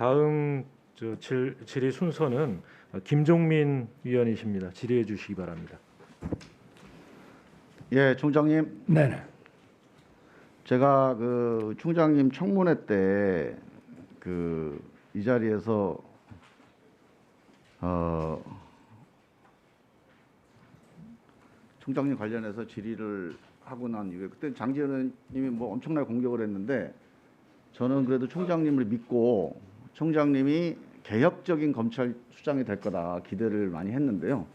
다음 질의 순서는 김종민 위원이십니다. 질의해 주시기 바랍니다. 예, 총장님. 네네. 제가 그 총장님 청문회 때 이 자리에서 총장님 관련해서 질의를 하고 난 이후에 그때 장지현 의원님이 뭐 엄청나게 공격을 했는데 저는 그래도 총장님을 믿고 총장님이 개혁적인 검찰 수장이 될 거다 기대를 많이 했는데요.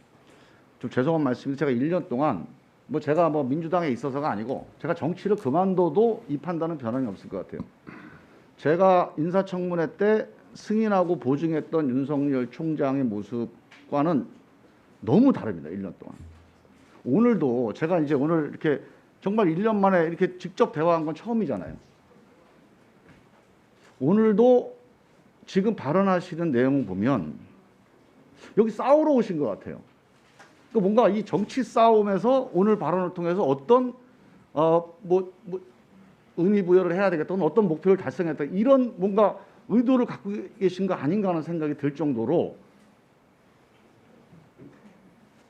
좀 죄송한 말씀인데 제가 1년 동안 제가 민주당에 있어서가 아니고 제가 정치를 그만둬도 이 판단은 변함이 없을 것 같아요. 제가 인사청문회 때 승인하고 보증했던 윤석열 총장의 모습과는 너무 다릅니다. 1년 동안. 오늘도 제가 이제 오늘 이렇게 정말 1년 만에 이렇게 직접 대화한 건 처음이잖아요. 오늘도 지금 발언하시는 내용을 보면 여기 싸우러 오신 것 같아요. 뭔가 이 정치 싸움에서 오늘 발언을 통해서 어떤 의미 부여를 해야 되겠다, 또는 어떤 목표를 달성했다, 이런 뭔가 의도를 갖고 계신 거 아닌가 하는 생각이 들 정도로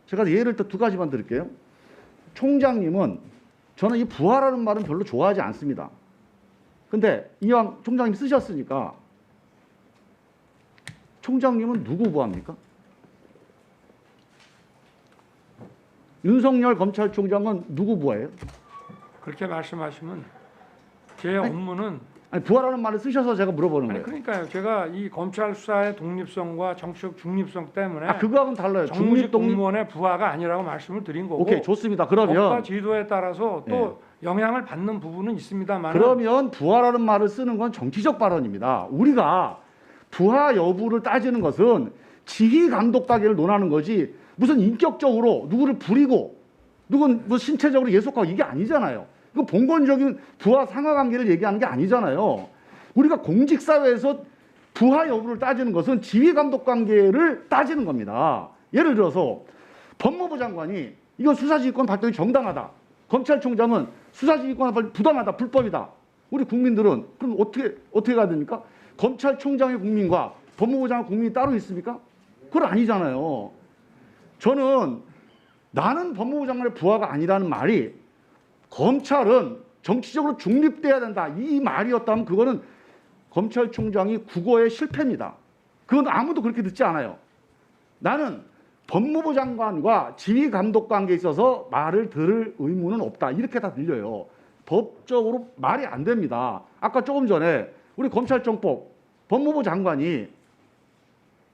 제가 예를 또 두 가지만 드릴게요. 총장님은 저는 이 부하라는 말은 별로 좋아하지 않습니다. 근데 이왕 총장님 쓰셨으니까 총장님은 누구 부하입니까? 윤석열 검찰총장은 누구 부하예요? 그렇게 말씀하시면 제 업무는 부하라는 말을 쓰셔서 제가 물어보는 거예요. 그러니까요. 제가 이 검찰 수사의 독립성과 정치적 중립성 때문에 그거하고는 달라요. 정무직 공무원의 부하가 아니라고 말씀을 드린 거고. 오케이, 좋습니다. 그러면 법과 지도에 따라서 또 영향을 받는 부분은 있습니다만. 그러면 부하라는 말을 쓰는 건 정치적 발언입니다. 우리가 부하 여부를 따지는 것은 지휘 감독 관계를 논하는 거지 무슨 인격적으로 누구를 부리고 누군 뭐 신체적으로 예속하고 이게 아니잖아요. 그 본권적인 부하 상하 관계를 얘기하는 게 아니잖아요. 우리가 공직 사회에서 부하 여부를 따지는 것은 지휘 감독 관계를 따지는 겁니다. 예를 들어서 법무부 장관이 이건 수사지휘권 발동이 정당하다. 검찰총장은 수사지휘권 발동 부당하다, 불법이다. 우리 국민들은 그럼 어떻게 가야 됩니까? 검찰총장의 국민과 법무부 장관 국민이 따로 있습니까? 그건 아니잖아요. 저는 나는 법무부 장관의 부하가 아니라는 말이 검찰은 정치적으로 중립돼야 된다, 이 말이었다면 그거는 검찰총장이 국어의 실패입니다. 그건 아무도 그렇게 듣지 않아요. 나는 법무부 장관과 지휘 감독 관계에 있어서 말을 들을 의무는 없다, 이렇게 다 들려요. 법적으로 말이 안 됩니다. 아까 조금 전에 우리 검찰정법 법무부 장관이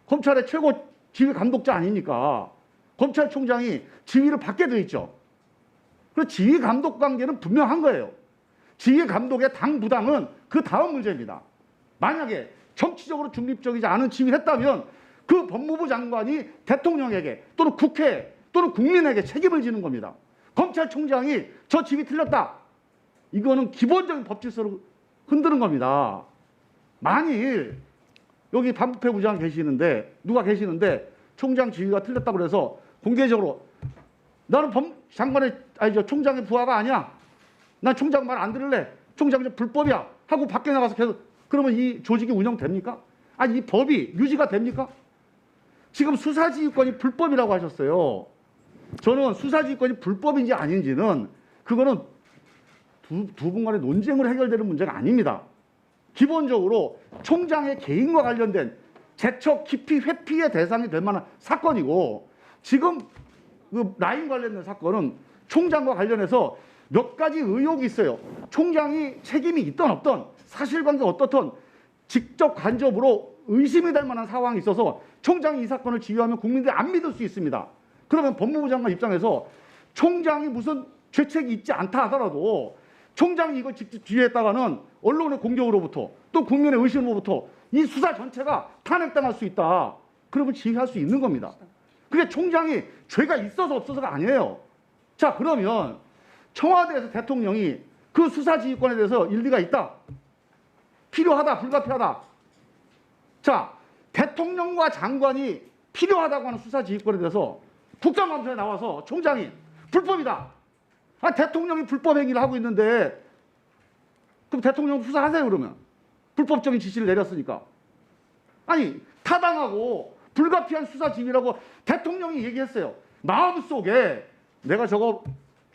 검찰의 최고 지휘 감독자 아닙니까? 검찰총장이 지휘를 받게 돼 있죠. 그 지휘 감독 관계는 분명한 거예요. 지휘 감독의 당 부당은 그 다음 문제입니다. 만약에 정치적으로 중립적이지 않은 지휘를 했다면 그 법무부 장관이 대통령에게 또는 국회 또는 국민에게 책임을 지는 겁니다. 검찰총장이 저 지휘 틀렸다, 이거는 기본적인 법 질서를 흔드는 겁니다. 만일 여기 반부패부장 계시는데 누가 계시는데 총장 지휘가 틀렸다고 그래서 공개적으로 나는 총장의 부하가 아니야, 난 총장 말 안 들을래, 총장이 불법이야 하고 밖에 나가서 계속, 그러면 이 조직이 운영됩니까? 이 법이 유지가 됩니까? 지금 수사지휘권이 불법이라고 하셨어요. 저는 수사지휘권이 불법인지 아닌지는 그거는 두 분 간의 논쟁으로 해결되는 문제가 아닙니다. 기본적으로 총장의 개인과 관련된 재척 기피 회피의 대상이 될 만한 사건이고, 지금 그 라인 관련된 사건은 총장과 관련해서 몇 가지 의혹이 있어요. 총장이 책임이 있던 없던, 사실관계가 어떻든 직접 간접으로 의심이 될 만한 상황이 있어서 총장이 이 사건을 지휘하면 국민들이 안 믿을 수 있습니다. 그러면 법무부 장관 입장에서 총장이 무슨 죄책이 있지 않다 하더라도 총장이 이걸 직접 지휘했다가는 언론의 공격으로부터 또 국민의 의심으로부터 이 수사 전체가 탄핵당할 수 있다. 그러면 지휘할 수 있는 겁니다. 그게 총장이 죄가 있어서 없어서가 아니에요. 자, 그러면 청와대에서 대통령이 그 수사지휘권에 대해서 일리가 있다, 필요하다, 불가피하다. 자, 대통령과 장관이 필요하다고 하는 수사지휘권에 대해서 국정감사에 나와서 총장이 불법이다, 대통령이 불법 행위를 하고 있는데 그럼 대통령 수사하세요. 그러면 불법적인 지시를 내렸으니까 아니 타당하고 불가피한 수사 지휘라고 대통령이 얘기했어요. 마음속에 내가 저거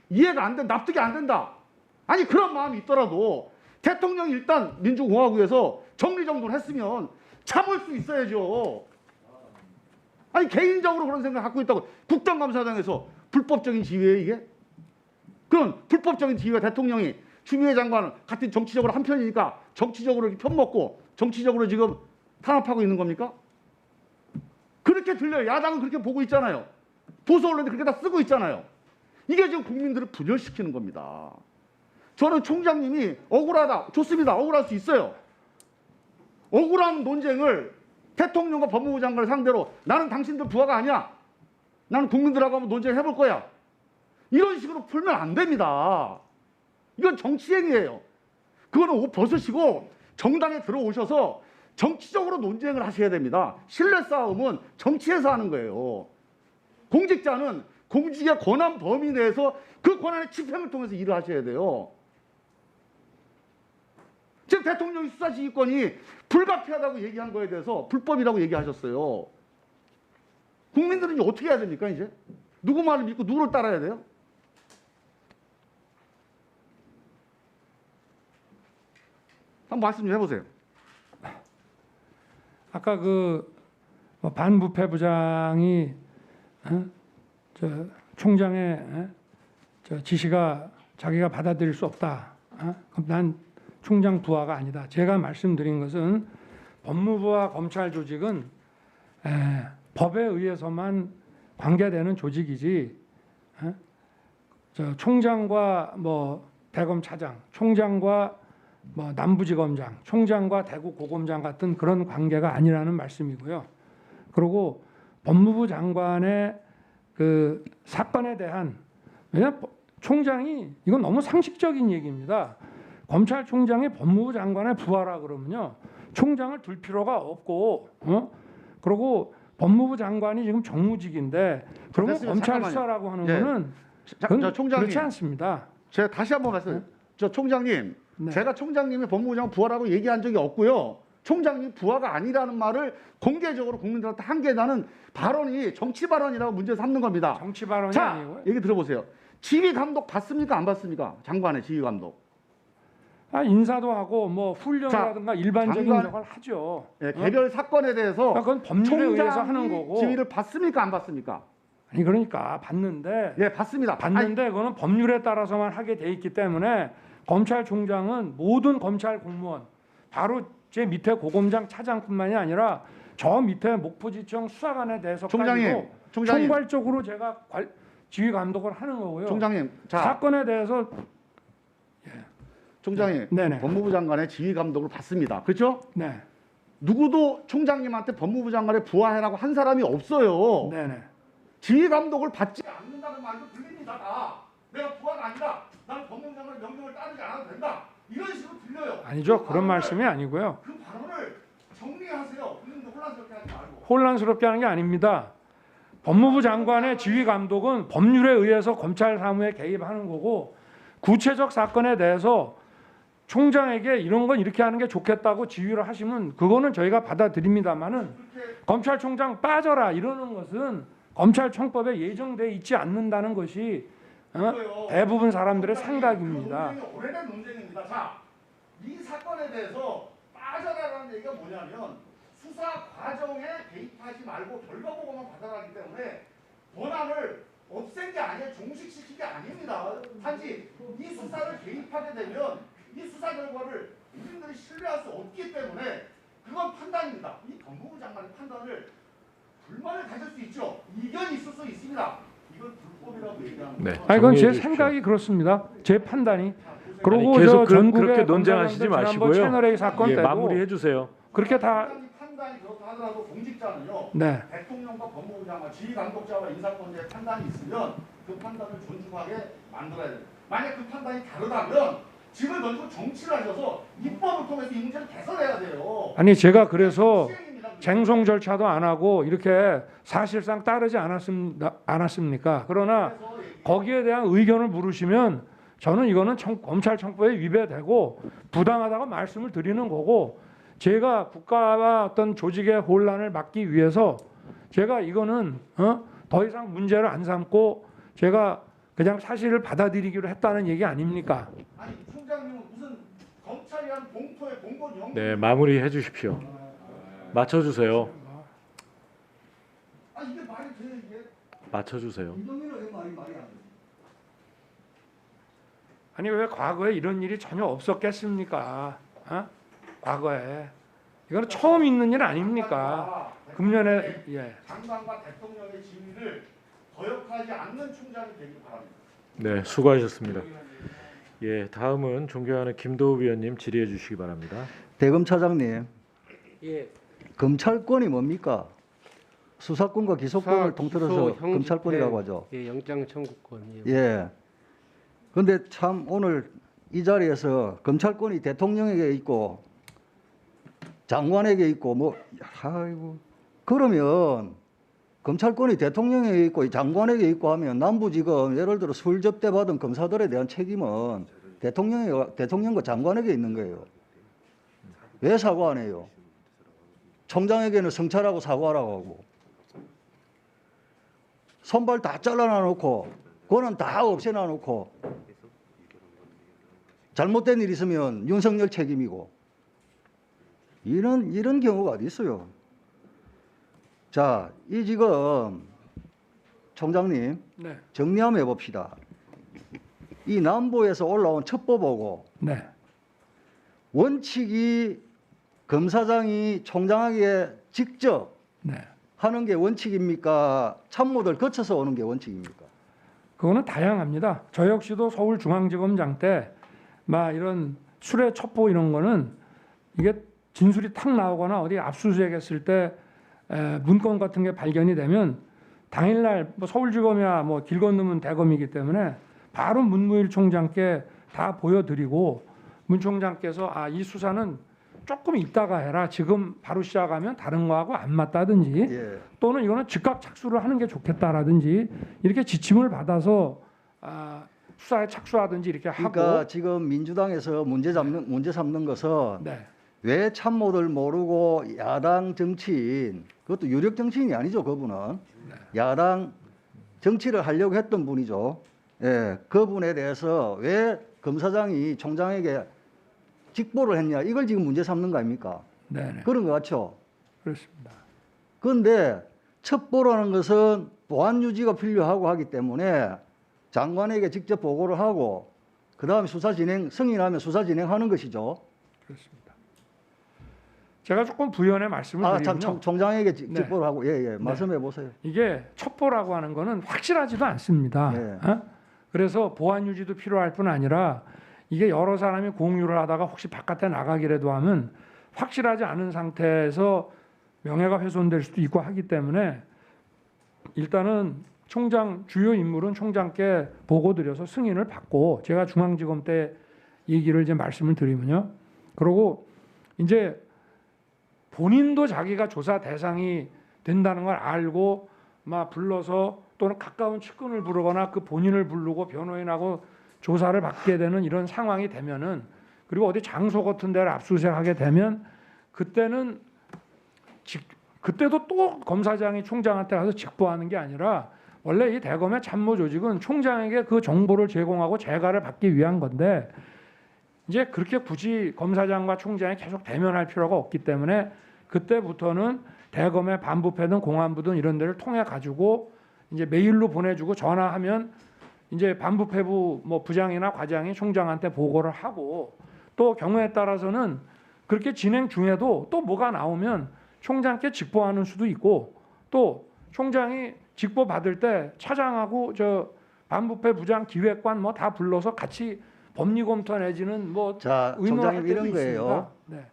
이해가 안 된다, 납득이 안 된다. 아니 그런 마음이 있더라도 대통령이 일단 민주공화국에서 정리정돈을 했으면 참을 수 있어야죠. 아니 개인적으로 그런 생각을 갖고 있다고 국정감사장에서 불법적인 지휘예요 이게? 그럼 불법적인 지휘가 대통령이 추미애 장관을 같은 정치적으로 한 편이니까 정치적으로 이렇게 편먹고 정치적으로 지금 탄압하고 있는 겁니까? 그렇게 들려요. 야당은 그렇게 보고 있잖아요. 보수 언론이 그렇게 다 쓰고 있잖아요. 이게 지금 국민들을 분열시키는 겁니다. 저는 총장님이 억울하다. 좋습니다. 억울할 수 있어요. 억울한 논쟁을 대통령과 법무부 장관을 상대로 나는 당신들 부하가 아니야. 나는 국민들하고 한번 논쟁을 해볼 거야. 이런 식으로 풀면 안 됩니다. 이건 정치행위예요. 그거는 옷 벗으시고 정당에 들어오셔서 정치적으로 논쟁을 하셔야 됩니다. 신뢰 싸움은 정치에서 하는 거예요. 공직자는 공직의 권한 범위 내에서 그 권한의 집행을 통해서 일을 하셔야 돼요. 지금 대통령이 수사지휘권이 불가피하다고 얘기한 거에 대해서 불법이라고 얘기하셨어요. 국민들은 이제 어떻게 해야 됩니까 이제? 누구 말을 믿고 누구를 따라야 돼요? 한번 말씀 좀 해보세요. 아까 뭐 반부패 부장이 저 총장의 저 지시가 자기가 받아들일 수 없다. 그럼 난 총장 부하가 아니다. 제가 말씀드린 것은 법무부와 검찰 조직은 법에 의해서만 관계되는 조직이지. 저 총장과 뭐 대검차장, 총장과 뭐 남부지검장, 총장과 대구고검장 같은 그런 관계가 아니라는 말씀이고요. 그리고 법무부 장관의 그 사건에 대한 왜냐 총장이 이건 너무 상식적인 얘기입니다. 검찰총장이 법무부 장관의 부하라 그러면요 총장을 둘 필요가 없고 그리고 법무부 장관이 지금 정무직인데 그러면 됐습니다. 검찰 잠깐만요. 수사라고 하는 예. 거는 자, 그건 저 총장님, 그렇지 않습니다. 제가 다시 한번 말씀. 저 총장님, 네. 제가 총장님이 법무부 장관 부하라고 얘기한 적이 없고요. 총장님 부하가 아니라는 말을 공개적으로 국민들한테 한 게 나는 발언이 정치 발언이라고 문제 삼는 겁니다. 정치 발언이 자, 아니고요. 얘기 들어보세요. 지휘 감독 받습니까? 안 받습니까? 장관의 지휘 감독. 인사도 하고 뭐 훈련이라든가 일반적인 장관- 걸 하죠. 예, 개별 사건에 대해서 그건 법률에 의해서 하는 총장이 거고. 지휘를 받습니까? 안 받습니까? 아니 그러니까 받는데 예, 받습니다. 받는데 그거는 법률에 따라서만 하게 돼 있기 때문에 검찰총장은 모든 검찰 공무원 바로 제 밑에 고검장 차장뿐만이 아니라 저 밑에 목포지청 수사관에 대해서까지도 총장님, 총괄적으로 제가 지휘 감독을 하는 거고요. 총장님, 자, 사건에 대해서 총장님, 네네. 법무부 장관의 지휘 감독을 받습니다. 그렇죠? 네, 누구도 총장님한테 법무부 장관의 부하해라고 한 사람이 없어요. 네네. 지휘 감독을 받지 않는다는 말도 들립니다. 다. 내가 부하가 아니다. 나는 법무부 장관의 명령을 따르지 않아도 된다. 이런 식으로 들려요. 아니죠. 그 그런 발언을- 말씀이 아니고요. 그 발언을 정리하세요. 국민들 혼란스럽게 하지 말고. 혼란스럽게 하는 게 아닙니다. 법무부 장관의 지휘 감독은 법률에 의해서 검찰 사무에 개입하는 거고 구체적 사건에 대해서 총장에게 이런 건 이렇게 하는 게 좋겠다고 지휘를 하시면 그거는 저희가 받아들입니다만은 검찰총장 빠져라 이러는 것은 검찰청법에 예정돼 있지 않는다는 것이 대부분 사람들의 생각입니다. 그 논쟁이 오래된 논쟁입니다. 자, 이 사건에 대해서 빠져라라는 얘기가 뭐냐면 수사 과정에 개입하지 말고 결과 보고만 받아라기 때문에 권한을 없앤 게 아니에요. 종식시킨 게 아닙니다. 단지 이 수사를 개입하게 되면 이 수사 결과를 국민들이 신뢰할 수 없기 때문에 그건 판단입니다. 이 법무부 장관의 판단을 불만을 가질 수 있죠. 이견이 있을 수 있습니다. 이건 불법이라고 얘기하는 네. 거죠. 아니 그건 제 정리해 주십시오. 생각이 그렇습니다. 제 판단이. 그리고 아니, 계속 저 전국의 그렇게 논쟁하시지 검사장들 지난번 마시고요. 채널A 사건 예, 때도 마무리해 주세요. 그렇게 다 총장님 판단이 그렇다 하더라도 공직자는요. 네. 대통령과 법무부 장관, 지휘 감독자와 인사권자의 판단이 있으면 그 판단을 존중하게 만들어야 돼요. 만약 그 판단이 다르다면 집을 던지고 정치를 하셔서 입법을 통해서 이 문제를 개선해야 돼요. 아니 제가 그래서 시행입니다, 그게. 쟁송 절차도 안 하고 이렇게 사실상 따르지 않았습니까? 그러나 그래서 얘기- 거기에 대한 의견을 물으시면 저는 이거는 검찰청법에 위배되고 부당하다고 말씀을 드리는 거고 제가 국가와 어떤 조직의 혼란을 막기 위해서 제가 이거는 더 이상 문제를 안 삼고 제가 그냥 사실을 받아들이기로 했다는 얘기 아닙니까? 아니 총장님은 무슨 검찰이 한 공포의 공건 영. 네, 마무리해 주십시오. 맞춰 주세요. 아 이게 말이 돼 이게? 맞춰 주세요. 김동민은 왜 말이 안 돼? 아니 왜 과거에 이런 일이 전혀 없었겠습니까? 과거에 이거는 처음 있는 일 아닙니까? 금년에 장관과 대통령의 지위를 거역하지 않는 총장이 되길 바랍니다. 네, 수고하셨습니다. 예, 다음은 존경하는 김도우 위원님 질의해 주시기 바랍니다. 대검차장님, 예, 검찰권이 뭡니까? 수사권과 기소권을 수사, 통틀어서 기소, 형집행, 검찰권이라고 하죠. 예, 영장 청구권. 예. 근데 참 오늘 이 자리에서 검찰권이 대통령에게 있고 장관에게 있고 뭐 아이고 그러면 검찰권이 대통령에게 있고 장관에게 있고 하면 남부지검 예를 들어 술 접대 받은 검사들에 대한 책임은 대통령과 장관에게 있는 거예요. 왜 사과 안 해요? 총장에게는 성찰하고 사과하라고 하고 손발 다 잘라놔 놓고 권한 다 없애놔 놓고 잘못된 일 있으면 윤석열 책임이고 이런 경우가 어디 있어요? 자, 이 지금 총장님 네, 정리 한번 해봅시다. 이 남부에서 올라온 첩보 보고 네, 원칙이 검사장이 총장에게 직접 네. 하는 게 원칙입니까? 참모들 거쳐서 오는 게 원칙입니까? 그거는 다양합니다. 저 역시도 서울중앙지검장 때 막 이런 술의 첩보 이런 거는 이게 진술이 탁 나오거나 어디 압수수색했을 때 문건 같은 게 발견이 되면 당일날 뭐 서울지검이야 뭐 길 건너면 대검이기 때문에 바로 문무일 총장께 다 보여드리고 문 총장께서 이 수사는 조금 이따가 해라. 지금 바로 시작하면 다른 거하고 안 맞다든지 예. 또는 이거는 즉각 착수를 하는 게 좋겠다라든지 이렇게 지침을 받아서 수사에 착수하든지 이렇게 하고. 그러니까 지금 민주당에서 문제 삼는 것은 네, 왜 참모들 모르고 야당 정치인 그것도 유력 정치인이 아니죠 그분은 야당 정치를 하려고 했던 분이죠. 예, 그분에 대해서 왜 검사장이 총장에게 직보를 했냐 이걸 지금 문제 삼는 거 아닙니까? 네, 그런 거 같죠. 그렇습니다. 그런데 첩보라는 것은 보안 유지가 필요하고 하기 때문에 장관에게 직접 보고를 하고 그 다음에 승인하면 수사 진행하는 것이죠. 그렇습니다. 제가 조금 부연의 말씀을 드리면요. 참 총장에게 네. 직보를 하고 말씀해 보세요. 이게 첩보라고 하는 거는 확실하지도 않습니다. 네. 그래서 보안 유지도 필요할 뿐 아니라 이게 여러 사람이 공유를 하다가 혹시 바깥에 나가기라도 하면 확실하지 않은 상태에서 명예가 훼손될 수도 있고 하기 때문에 일단은 총장 주요 인물은 총장께 보고드려서 승인을 받고 제가 중앙지검 때 얘기를 이제 말씀을 드리면요. 그리고 이제 본인도 자기가 조사 대상이 된다는 걸 알고 막 불러서 또는 가까운 측근을 부르거나 그 본인을 부르고 변호인하고 조사를 받게 되는 이런 상황이 되면은 그리고 어디 장소 같은 데를 압수수색하게 되면 그때는 그때도 또 검사장이 총장한테 가서 직보하는 게 아니라 원래 이 대검의 참모 조직은 총장에게 그 정보를 제공하고 재가를 받기 위한 건데 이제 그렇게 굳이 검사장과 총장이 계속 대면할 필요가 없기 때문에 그때부터는 대검의 반부패든 공안부든 이런 데를 통해 가지고 이제 메일로 보내주고 전화하면 이제 반부패부 뭐 부장이나 과장이 총장한테 보고를 하고 또 경우에 따라서는 그렇게 진행 중에도 또 뭐가 나오면 총장께 직보하는 수도 있고 또 총장이 직보 받을 때 차장하고 저 반부패 부장 기획관 뭐 다 불러서 같이 법리 검토 내지는 뭐 자, 의논할 총장님 때도 이런 거예요. 있습니다.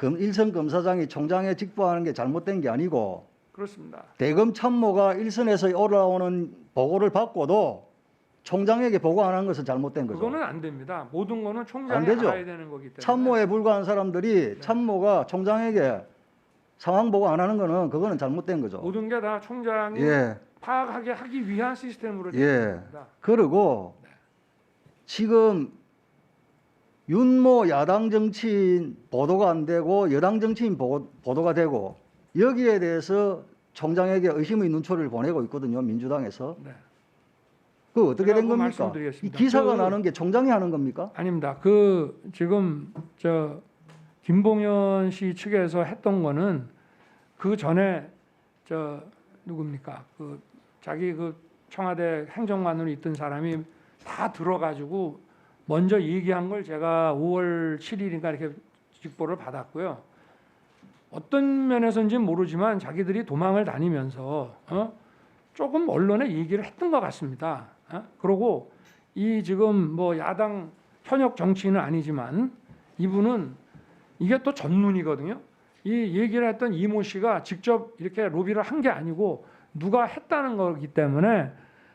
네, 일선 검사장이 총장에 직보하는 게 잘못된 게 아니고 그렇습니다. 대검 참모가 일선에서 올라오는 보고를 받고도 총장에게 보고 안 한 것은 잘못된 거죠. 그거는 안 됩니다. 모든 거는 안 총장이 되죠. 알아야 되는 거기 때문에. 참모에 불과한 사람들이 참모가 총장에게 상황 보고 안 하는 거는 그거는 잘못된 거죠. 모든 게 다 총장이 예. 파악하게 하기 위한 시스템으로 되어 예. 있습니다. 그리고 지금 윤모 야당 정치인 보도가 안 되고 여당 정치인 보도가 되고 여기에 대해서 총장에게 의심의 눈초리를 보내고 있거든요. 민주당에서. 네. 그 어떻게 제가 된 그거 겁니까? 이 말씀드리겠습니다. 기사가 그- 나는 게 총장이 하는 겁니까? 아닙니다. 그 지금 저 김봉현 씨 측에서 했던 거는 그 전에 저 누굽니까? 그 자기 그 청와대 행정관으로 있던 사람이 다 들어가지고 먼저 얘기한 걸 제가 5월 7일인가 이렇게 직보를 받았고요. 어떤 면에서인지는 모르지만 자기들이 도망을 다니면서 조금 언론에 얘기를 했던 것 같습니다. 그리고 이 지금 뭐 야당 현역 정치인은 아니지만 이분은 이게 또 전문이거든요. 이 얘기를 했던 이모 씨가 직접 이렇게 로비를 한 게 아니고 누가 했다는 거기 때문에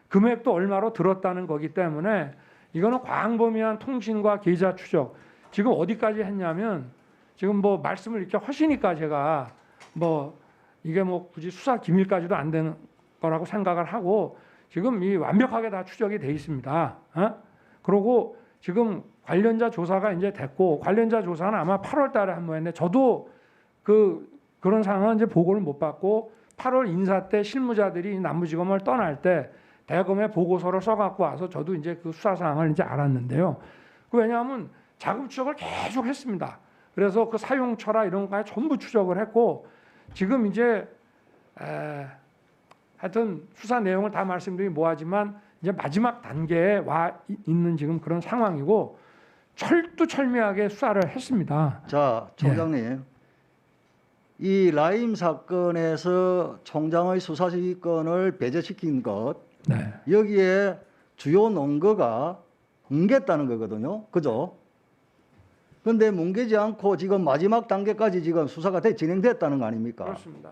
금액도 얼마로 들었다는 거기 때문에 이거는 광범위한 통신과 계좌 추적. 지금 어디까지 했냐면 지금 뭐 말씀을 이렇게 하시니까 제가 뭐 이게 뭐 굳이 수사 기밀까지도 안 되는 거라고 생각을 하고 지금 이 완벽하게 다 추적이 돼 있습니다. 그리고 지금 관련자 조사가 이제 됐고 관련자 조사는 아마 8월 달에 한번 했는데 저도 그런 상황은 이제 보고를 못 받고 8월 인사 때 실무자들이 남부지검을 떠날 때 대검에 보고서를 써갖고 와서 저도 이제 그 수사 상황을 이제 알았는데요. 왜냐하면 자금 추적을 계속 했습니다. 그래서 그 사용처라 이런 거까지 전부 추적을 했고 지금 이제 하여튼 수사 내용을 다 말씀드리기 뭐하지만 이제 마지막 단계에 와 있는 지금 그런 상황이고 철두철미하게 수사를 했습니다. 자, 총장님. 이 라임 사건에서 총장의 수사지휘권을 배제시킨 것 네. 여기에 주요 논거가 뭉갰다는 거거든요. 그죠? 그런데 뭉개지 않고 지금 마지막 단계까지 지금 수사가 진행됐다는 거 아닙니까? 그렇습니다.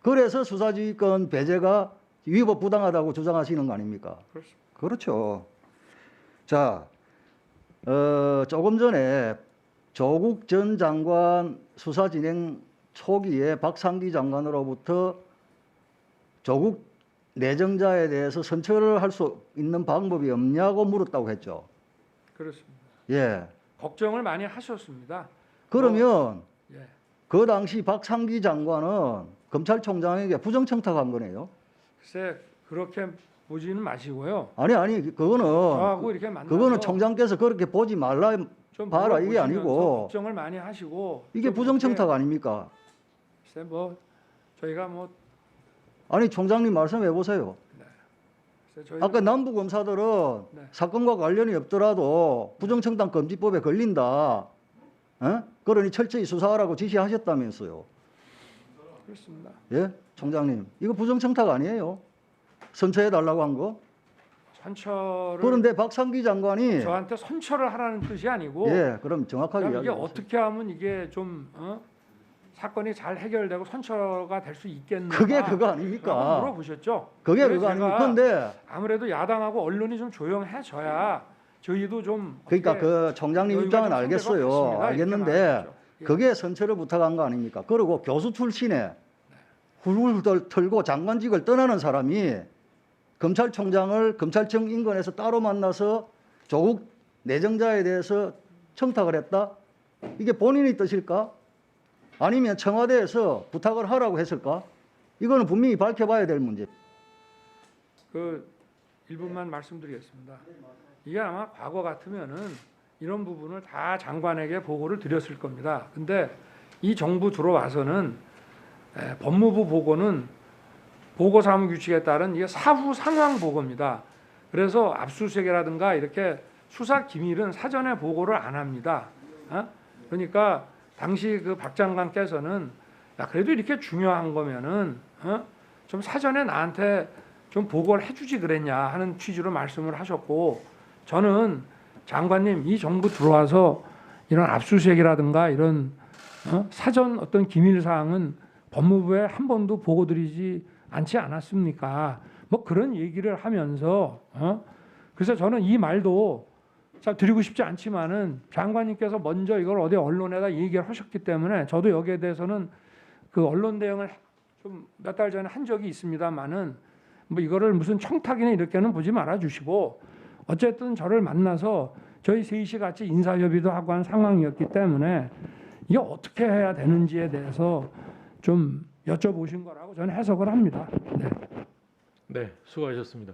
그래서 수사지휘권 배제가 위법 부당하다고 주장하시는 거 아닙니까? 그렇습니다. 그렇죠. 자, 조금 전에 조국 전 장관 수사 진행 초기에 박상기 장관으로부터 조국 내정자에 대해서 선처를 할 수 있는 방법이 없냐고 물었다고 했죠. 그렇습니다. 예. 걱정을 많이 하셨습니다. 그러면 예. 그 당시 박상기 장관은 검찰총장에게 부정청탁한 거네요. 글쎄 그렇게 보지는 마시고요. 아니 그거는 저하고 이렇게 만나서 그거는 총장께서 그렇게 보지 말라 좀 봐라 이게 물어보시면서 아니고 걱정을 많이 하시고 이게 좀 부정청탁 그렇게 아닙니까? 글쎄 뭐 저희가 뭐 아니 총장님 말씀해 보세요. 글쎄 저희가 아까 남부 검사들은 네. 사건과 관련이 없더라도 부정청탁 금지법에 걸린다. 그러니 철저히 수사하라고 지시하셨다면서요. 그렇습니다. 예, 총장님 이거 부정청탁 아니에요? 선처해 달라고 한 거? 선처를 그런데 박상기 장관이 저한테 선처를 하라는 뜻이 아니고 예, 그럼 정확하게 그럼 이게 이야기해 보세요. 어떻게 하면 이게 좀 사건이 잘 해결되고 선처가 될 수 있겠는가? 그게 그거 라고 아닙니까? 물어보셨죠. 그게 그래서 그거 아닙니까? 제가 근데 아무래도 야당하고 언론이 좀 조용해져야 저희도 좀 그러니까 어떻게 그 총장님 여유가 입장은 좀 알겠어요. 상대가 됐습니다. 이렇게 알겠는데 말하셨죠. 예. 그게 선처를 부탁한 거 아닙니까? 그리고 교수 출신에 훌훌 털고 장관직을 떠나는 사람이 검찰총장을 검찰청 인근에서 따로 만나서 조국 내정자에 대해서 청탁을 했다? 이게 본인의 뜻일까? 아니면 청와대에서 부탁을 하라고 했을까? 이거는 분명히 밝혀봐야 될 문제. 그 일부만 말씀드리겠습니다. 이게 아마 과거 같으면은 이런 부분을 다 장관에게 보고를 드렸을 겁니다. 근데 이 정부 들어와서는 법무부 보고는 보고사무규칙에 따른 이게 사후 상황 보고입니다. 그래서 압수수색이라든가 이렇게 수사 기밀은 사전에 보고를 안 합니다. 그러니까 당시 그 박 장관께서는 야 그래도 이렇게 중요한 거면은 좀 사전에 나한테 좀 보고를 해주지 그랬냐 하는 취지로 말씀을 하셨고 저는 장관님 이 정부 들어와서 이런 압수수색이라든가 이런 사전 어떤 기밀 사항은 법무부에 한 번도 보고드리지 않지 않았습니까? 뭐 그런 얘기를 하면서 그래서 저는 이 말도 잘 드리고 싶지 않지만은 장관님께서 먼저 이걸 어디 언론에다 얘기를 하셨기 때문에 저도 여기에 대해서는 그 언론 대응을 좀 몇 달 전에 한 적이 있습니다만은 뭐 이거를 무슨 청탁이나 이렇게는 보지 말아 주시고 어쨌든 저를 만나서 저희 셋이 같이 인사협의도 하고 한 상황이었기 때문에 이게 어떻게 해야 되는지에 대해서 좀 여쭤보신 거라고 저는 해석을 합니다. 네. 네, 수고하셨습니다.